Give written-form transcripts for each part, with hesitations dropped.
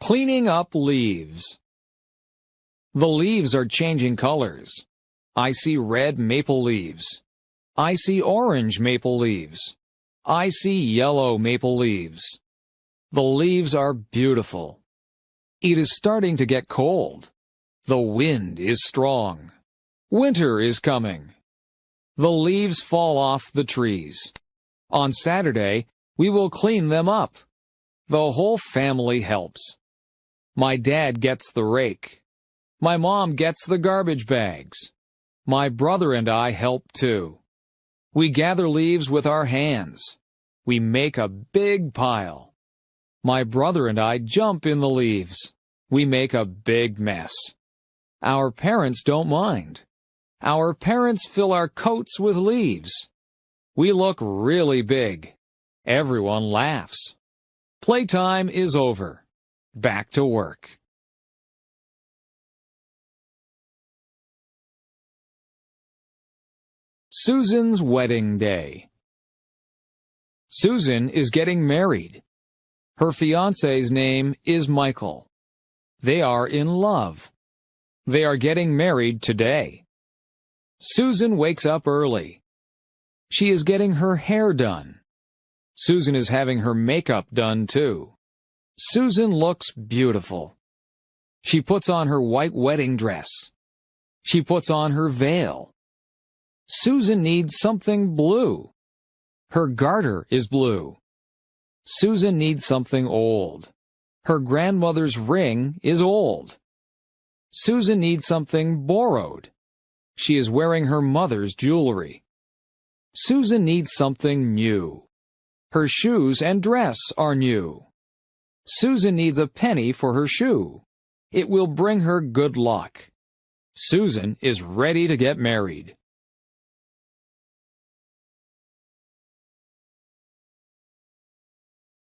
Cleaning up leaves. The leaves are changing colors. I see red maple leaves. I see orange maple leaves. I see yellow maple leaves. The leaves are beautiful. It is starting to get cold. The wind is strong. Winter is coming. The leaves fall off the trees. On Saturday, we will clean them up. The whole family helps. My dad gets the rake. My mom gets the garbage bags. My brother and I help too. We gather leaves with our hands. We make a big pile. My brother and I jump in the leaves. We make a big mess. Our parents don't mind. Our parents fill our coats with leaves. We look really big. Everyone laughs. Playtime is over. Back to work. Susan's wedding day. Susan is getting married. Her fiancé's name is Michael. They are in love. They are getting married today. Susan wakes up early. She is getting her hair done. Susan is having her makeup done too. Susan looks beautiful. She puts on her white wedding dress. She puts on her veil. Susan needs something blue. Her garter is blue. Susan needs something old. Her grandmother's ring is old. Susan needs something borrowed. She is wearing her mother's jewelry. Susan needs something new. Her shoes and dress are new. Susan needs a penny for her shoe. It will bring her good luck. Susan is ready to get married.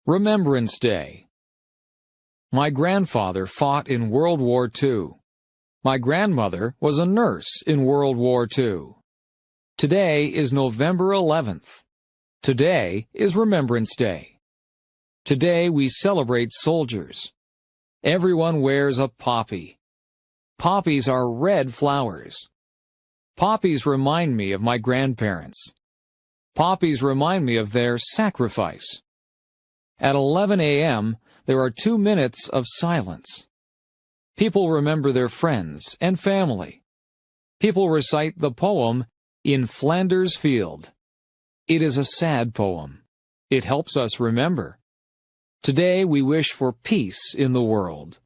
Remembrance Day. My grandfather fought in World War II. My grandmother was a nurse in World War II. Today is November 11th. Today is Remembrance Day. Today we celebrate soldiers. Everyone wears a poppy. Poppies are red flowers. Poppies remind me of my grandparents. Poppies remind me of their sacrifice. At 11 a.m., there are 2 minutes of silence. People remember their friends and family. People recite the poem, In Flanders Field. It is a sad poem. It helps us remember. Today we wish for peace in the world.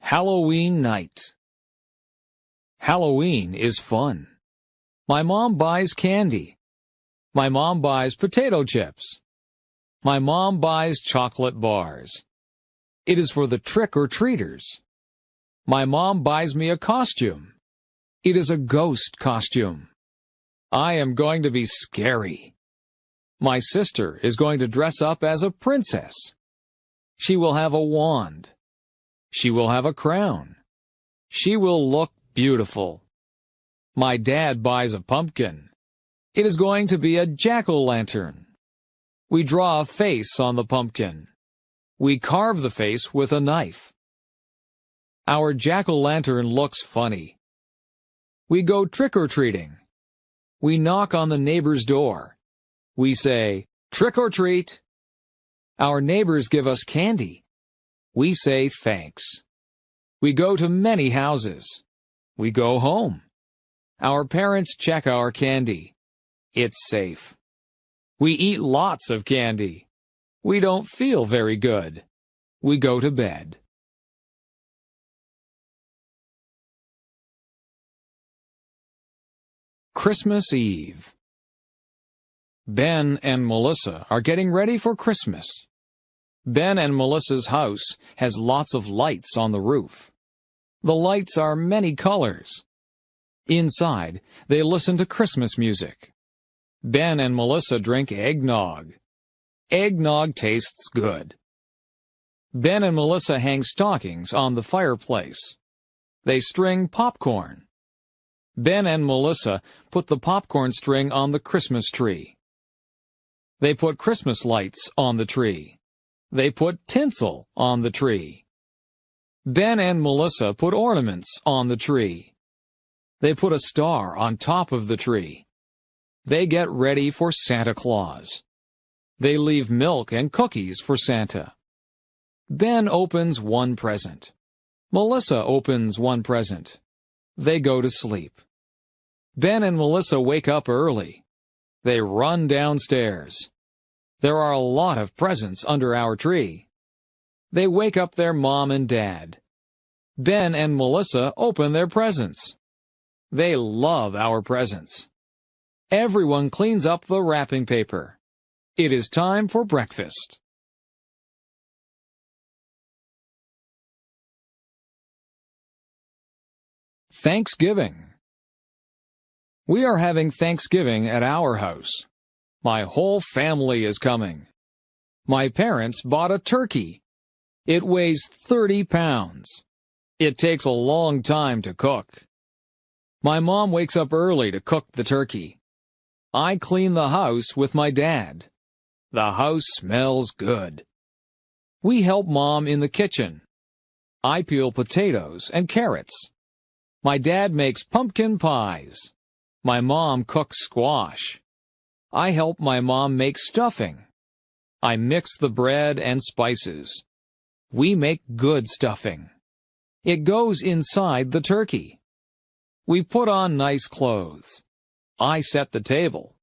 Halloween night. Halloween is fun. My mom buys candy. My mom buys potato chips. My mom buys chocolate bars. It is for the trick-or-treaters. My mom buys me a costume. It is a ghost costume. I am going to be scary. My sister is going to dress up as a princess. She will have a wand. She will have a crown. She will look beautiful. My dad buys a pumpkin. It is going to be a jack-o'-lantern. We draw a face on the pumpkin. We carve the face with a knife. Our jack-o'-lantern looks funny. We go trick-or-treating. We knock on the neighbor's door. We say, "Trick-or-treat." Our neighbors give us candy. We say thanks. We go to many houses. We go home. Our parents check our candy. It's safe. We eat lots of candy. We don't feel very good. We go to bed. Christmas Eve. Ben and Melissa are getting ready for Christmas. Ben and Melissa's house has lots of lights on the roof. The lights are many colors. Inside, they listen to Christmas music. Ben and Melissa drink eggnog. Eggnog tastes good. Ben and Melissa hang stockings on the fireplace. They string popcorn. Ben and Melissa put the popcorn string on the Christmas tree. They put Christmas lights on the tree. They put tinsel on the tree. Ben and Melissa put ornaments on the tree. They put a star on top of the tree. They get ready for Santa Claus. They leave milk and cookies for Santa. Ben opens one present. Melissa opens one present. They go to sleep. Ben and Melissa wake up early. They run downstairs. There are a lot of presents under our tree. They wake up their mom and dad. Ben and Melissa open their presents. They love our presents. Everyone cleans up the wrapping paper. It is time for breakfast. Thanksgiving. We are having Thanksgiving at our house. My whole family is coming. My parents bought a turkey. It weighs 30 pounds. It takes a long time to cook. My mom wakes up early to cook the turkey. I clean the house with my dad. The house smells good. We help Mom in the kitchen. I peel potatoes and carrots. My dad makes pumpkin pies. My mom cooks squash. I help my mom make stuffing. I mix the bread and spices. We make good stuffing. It goes inside the turkey. We put on nice clothes. I set the table.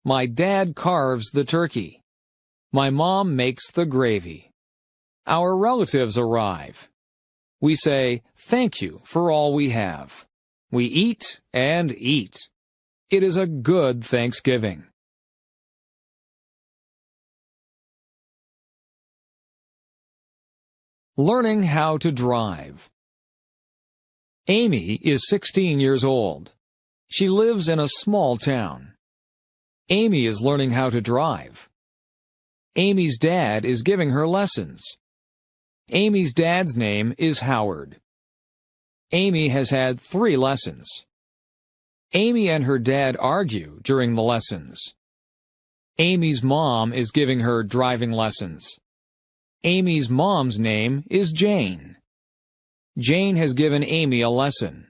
My dad carves the turkey. My mom makes the gravy. Our relatives arrive. We say, "Thank you for all we have." We eat and eat. It is a good Thanksgiving. Learning how to drive. Amy is 16 years old. She lives in a small town. Amy is learning how to drive. Amy's dad is giving her lessons. Amy's dad's name is Howard. Amy has had 3 lessons. Amy and her dad argue during the lessons. Amy's mom is giving her driving lessons. Amy's mom's name is Jane. Jane has given Amy a lesson.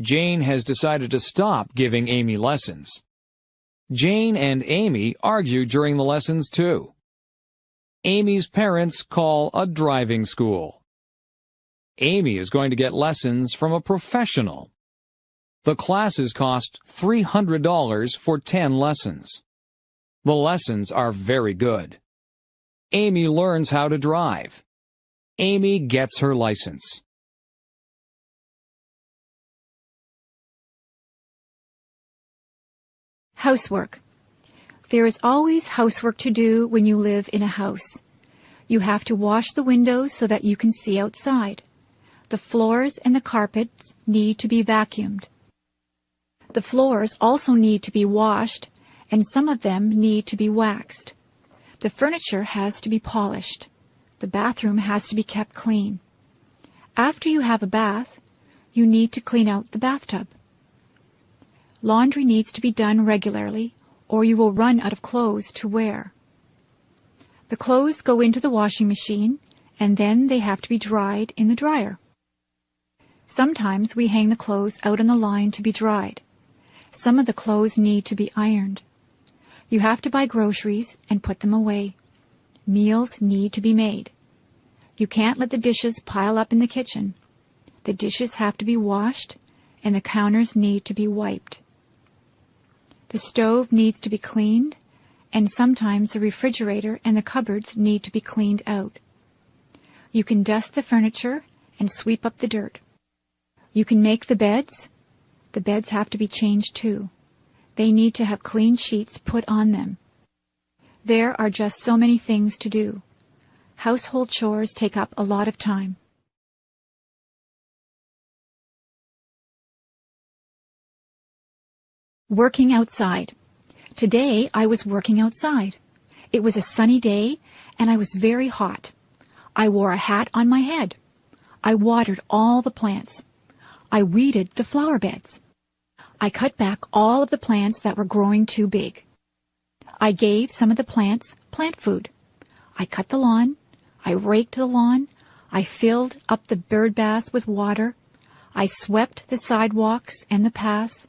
Jane has decided to stop giving Amy lessons. Jane and Amy argue during the lessons too. Amy's parents call a driving school. Amy is going to get lessons from a professional. The classes cost $300 for 10 lessons. The lessons are very good. Amy learns how to drive. Amy gets her license. Housework. There is always housework to do when you live in a house. You have to wash the windows so that you can see outside. The floors and the carpets need to be vacuumed. The floors also need to be washed, and some of them need to be waxed. The furniture has to be polished. The bathroom has to be kept clean. After you have a bath, you need to clean out the bathtub. Laundry needs to be done regularly, or you will run out of clothes to wear. The clothes go into the washing machine, and then they have to be dried in the dryer. Sometimes we hang the clothes out on the line to be dried. Some of the clothes need to be ironed. You have to buy groceries and put them away. Meals need to be made. You can't let the dishes pile up in the kitchen. The dishes have to be washed, and the counters need to be wiped. The stove needs to be cleaned, and sometimes the refrigerator and the cupboards need to be cleaned out. You can dust the furniture and sweep up the dirt. You can make the beds. The beds have to be changed too. They need to have clean sheets put on them. There are just so many things to do. Household chores take up a lot of time. Working outside. Today I was working outside. It was a sunny day and I was very hot. I wore a hat on my head. I watered all the plants. I weeded the flower beds. I cut back all of the plants that were growing too big. I gave some of the plants plant food. I cut the lawn. I raked the lawn. I filled up the bird baths with water. I swept the sidewalks and the paths.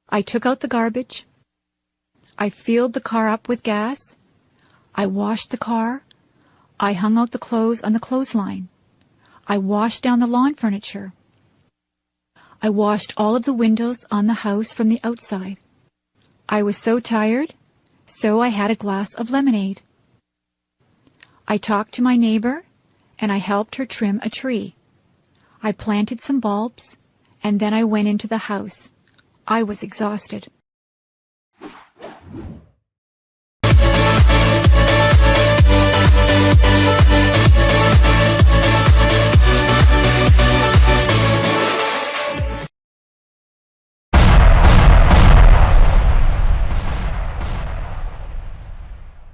I took out the garbage. I filled the car up with gas. I washed the car. I hung out the clothes on the clothesline. I washed down the lawn furniture. I washed all of the windows on the house from the outside. I was so tired, so I had a glass of lemonade. I talked to my neighbor, and I helped her trim a tree. I planted some bulbs, and then I went into the house. I was exhausted.